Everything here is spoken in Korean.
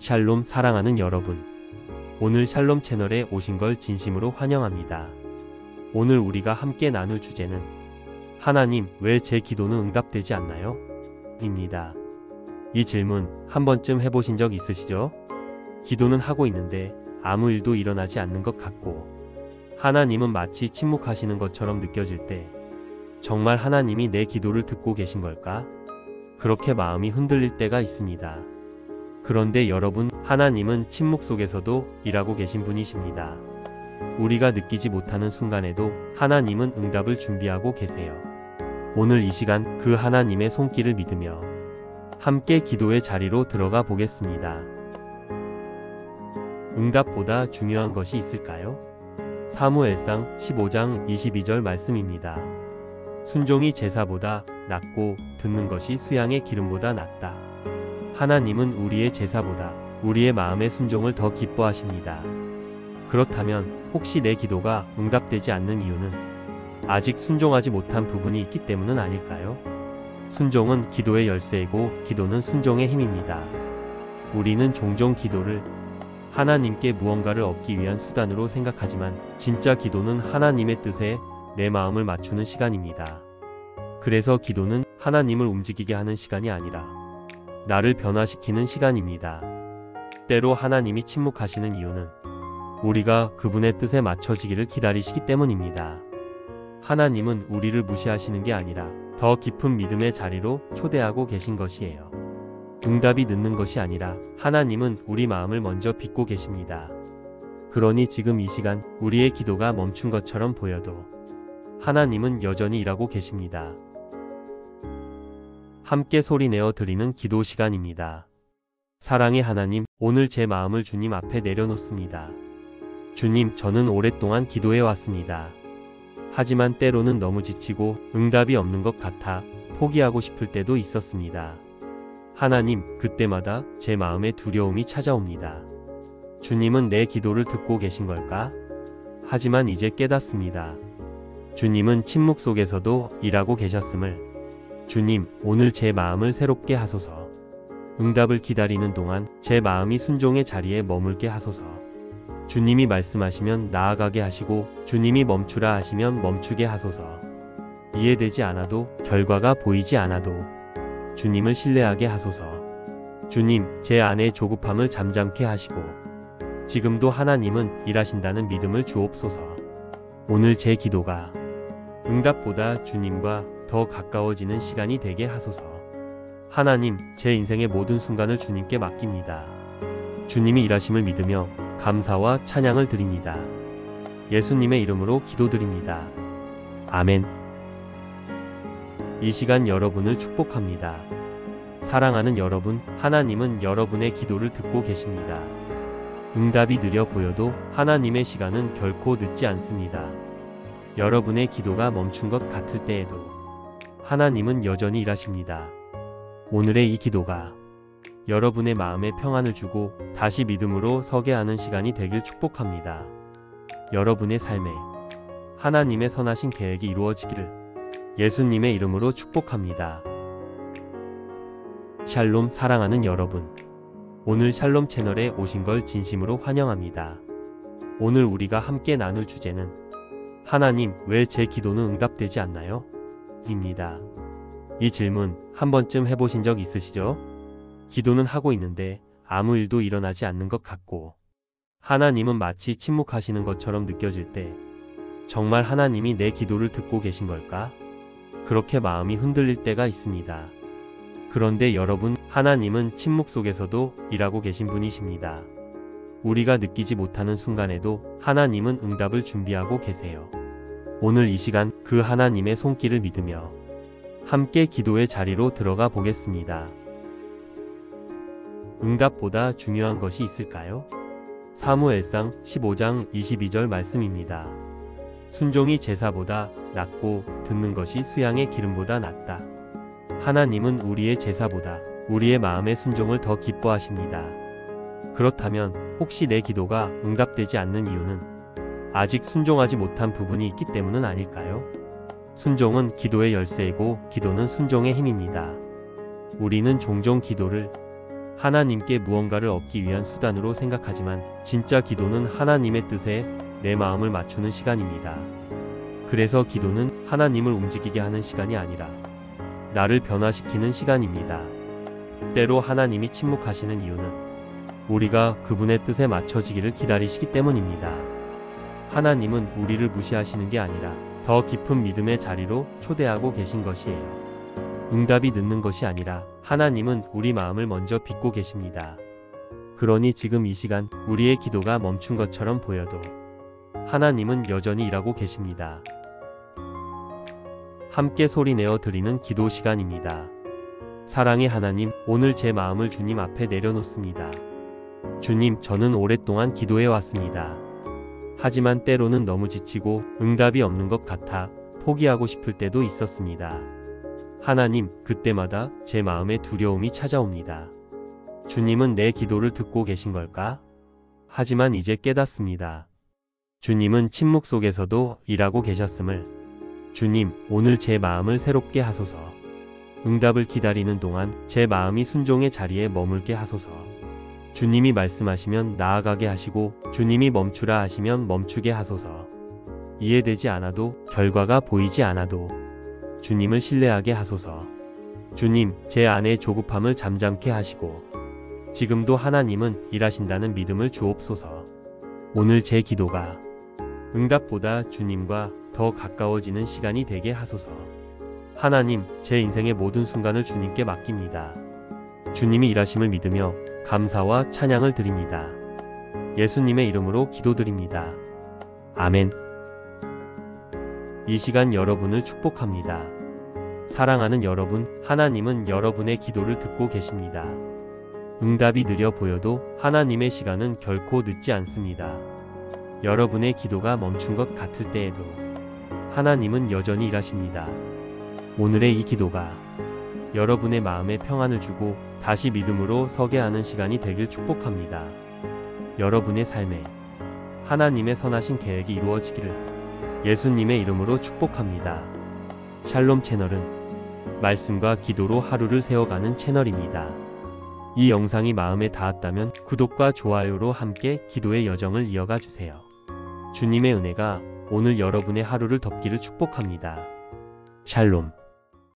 샬롬 사랑하는 여러분, 오늘 샬롬 채널에 오신 걸 진심으로 환영합니다. 오늘 우리가 함께 나눌 주제는 하나님, 왜 제 기도는 응답되지 않나요? 입니다. 이 질문 한 번쯤 해보신 적 있으시죠? 기도는 하고 있는데 아무 일도 일어나지 않는 것 같고 하나님은 마치 침묵하시는 것처럼 느껴질 때 정말 하나님이 내 기도를 듣고 계신 걸까? 그렇게 마음이 흔들릴 때가 있습니다. 그런데 여러분, 하나님은 침묵 속에서도 일하고 계신 분이십니다. 우리가 느끼지 못하는 순간에도 하나님은 응답을 준비하고 계세요. 오늘 이 시간 그 하나님의 손길을 믿으며 함께 기도의 자리로 들어가 보겠습니다. 응답보다 중요한 것이 있을까요? 사무엘상 15장 22절 말씀입니다. 순종이 제사보다 낫고 듣는 것이 수양의 기름보다 낫다. 하나님은 우리의 제사보다 우리의 마음의 순종을 더 기뻐하십니다. 그렇다면 혹시 내 기도가 응답되지 않는 이유는 아직 순종하지 못한 부분이 있기 때문은 아닐까요? 순종은 기도의 열쇠이고 기도는 순종의 힘입니다. 우리는 종종 기도를 하나님께 무언가를 얻기 위한 수단으로 생각하지만 진짜 기도는 하나님의 뜻에 내 마음을 맞추는 시간입니다. 그래서 기도는 하나님을 움직이게 하는 시간이 아니라 나를 변화시키는 시간입니다. 때로 하나님이 침묵하시는 이유는 우리가 그분의 뜻에 맞춰지기를 기다리시기 때문입니다. 하나님은 우리를 무시하시는 게 아니라 더 깊은 믿음의 자리로 초대하고 계신 것이에요. 응답이 늦는 것이 아니라 하나님은 우리 마음을 먼저 빚고 계십니다. 그러니 지금 이 시간 우리의 기도가 멈춘 것처럼 보여도 하나님은 여전히 일하고 계십니다. 함께 소리내어 드리는 기도 시간입니다. 사랑의 하나님, 오늘 제 마음을 주님 앞에 내려놓습니다. 주님, 저는 오랫동안 기도해 왔습니다. 하지만 때로는 너무 지치고 응답이 없는 것 같아 포기하고 싶을 때도 있었습니다. 하나님, 그때마다 제 마음에 두려움이 찾아옵니다. 주님은 내 기도를 듣고 계신 걸까? 하지만 이제 깨닫습니다. 주님은 침묵 속에서도 일하고 계셨음을. 주님, 오늘 제 마음을 새롭게 하소서. 응답을 기다리는 동안 제 마음이 순종의 자리에 머물게 하소서. 주님이 말씀하시면 나아가게 하시고 주님이 멈추라 하시면 멈추게 하소서. 이해되지 않아도, 결과가 보이지 않아도 주님을 신뢰하게 하소서. 주님, 제 안의 조급함을 잠잠케 하시고 지금도 하나님은 일하신다는 믿음을 주옵소서. 오늘 제 기도가 응답보다 주님과 더 가까워지는 시간이 되게 하소서. 하나님, 제 인생의 모든 순간을 주님께 맡깁니다. 주님이 일하심을 믿으며 감사와 찬양을 드립니다. 예수님의 이름으로 기도드립니다. 아멘. 이 시간 여러분을 축복합니다. 사랑하는 여러분, 하나님은 여러분의 기도를 듣고 계십니다. 응답이 느려 보여도 하나님의 시간은 결코 늦지 않습니다. 여러분의 기도가 멈춘 것 같을 때에도 하나님은 여전히 일하십니다. 오늘의 이 기도가 여러분의 마음에 평안을 주고 다시 믿음으로 서게 하는 시간이 되길 축복합니다. 여러분의 삶에 하나님의 선하신 계획이 이루어지기를 예수님의 이름으로 축복합니다. 샬롬 사랑하는 여러분, 오늘 샬롬 채널에 오신 걸 진심으로 환영합니다. 오늘 우리가 함께 나눌 주제는 하나님, 왜 제 기도는 응답되지 않나요? 입니다. 이 질문 한 번쯤 해보신 적 있으시죠? 기도는 하고 있는데 아무 일도 일어나지 않는 것 같고 하나님은 마치 침묵하시는 것처럼 느껴질 때 정말 하나님이 내 기도를 듣고 계신 걸까? 그렇게 마음이 흔들릴 때가 있습니다. 그런데 여러분, 하나님은 침묵 속에서도 일하고 계신 분이십니다. 우리가 느끼지 못하는 순간에도 하나님은 응답을 준비하고 계세요. 오늘 이 시간 그 하나님의 손길을 믿으며 함께 기도의 자리로 들어가 보겠습니다. 응답보다 중요한 것이 있을까요? 사무엘상 15장 22절 말씀입니다. 순종이 제사보다 낫고 듣는 것이 수양의 기름보다 낫다. 하나님은 우리의 제사보다 우리의 마음의 순종을 더 기뻐하십니다. 그렇다면 혹시 내 기도가 응답되지 않는 이유는 아직 순종하지 못한 부분이 있기 때문은 아닐까요? 순종은 기도의 열쇠이고 기도는 순종의 힘입니다. 우리는 종종 기도를 하나님께 무언가를 얻기 위한 수단으로 생각하지만 진짜 기도는 하나님의 뜻에 내 마음을 맞추는 시간입니다. 그래서 기도는 하나님을 움직이게 하는 시간이 아니라 나를 변화시키는 시간입니다. 때로 하나님이 침묵하시는 이유는 우리가 그분의 뜻에 맞춰지기를 기다리시기 때문입니다. 하나님은 우리를 무시하시는 게 아니라 더 깊은 믿음의 자리로 초대하고 계신 것이에요. 응답이 늦는 것이 아니라 하나님은 우리 마음을 먼저 빚고 계십니다. 그러니 지금 이 시간 우리의 기도가 멈춘 것처럼 보여도 하나님은 여전히 일하고 계십니다. 함께 소리내어 드리는 기도 시간입니다. 사랑의 하나님, 오늘 제 마음을 주님 앞에 내려놓습니다. 주님, 저는 오랫동안 기도해 왔습니다. 하지만 때로는 너무 지치고 응답이 없는 것 같아 포기하고 싶을 때도 있었습니다. 하나님, 그때마다 제 마음에 두려움이 찾아옵니다. 주님은 내 기도를 듣고 계신 걸까? 하지만 이제 깨닫습니다. 주님은 침묵 속에서도 일하고 계셨음을. 주님, 오늘 제 마음을 새롭게 하소서. 응답을 기다리는 동안 제 마음이 순종의 자리에 머물게 하소서. 주님이 말씀하시면 나아가게 하시고 주님이 멈추라 하시면 멈추게 하소서. 이해되지 않아도 결과가 보이지 않아도 주님을 신뢰하게 하소서. 주님, 제 안의 조급함을 잠잠케 하시고 지금도 하나님은 일하신다는 믿음을 주옵소서. 오늘 제 기도가 응답보다 주님과 더 가까워지는 시간이 되게 하소서. 하나님, 제 인생의 모든 순간을 주님께 맡깁니다. 주님이 일하심을 믿으며 감사와 찬양을 드립니다. 예수님의 이름으로 기도드립니다. 아멘. 이 시간 여러분을 축복합니다. 사랑하는 여러분, 하나님은 여러분의 기도를 듣고 계십니다. 응답이 느려 보여도 하나님의 시간은 결코 늦지 않습니다. 여러분의 기도가 멈춘 것 같을 때에도 하나님은 여전히 일하십니다. 오늘의 이 기도가 여러분의 마음에 평안을 주고 다시 믿음으로 서게 하는 시간이 되길 축복합니다. 여러분의 삶에 하나님의 선하신 계획이 이루어지기를 예수님의 이름으로 축복합니다. 샬롬 채널은 말씀과 기도로 하루를 세워가는 채널입니다. 이 영상이 마음에 닿았다면 구독과 좋아요로 함께 기도의 여정을 이어가 주세요. 주님의 은혜가 오늘 여러분의 하루를 덮기를 축복합니다. 샬롬.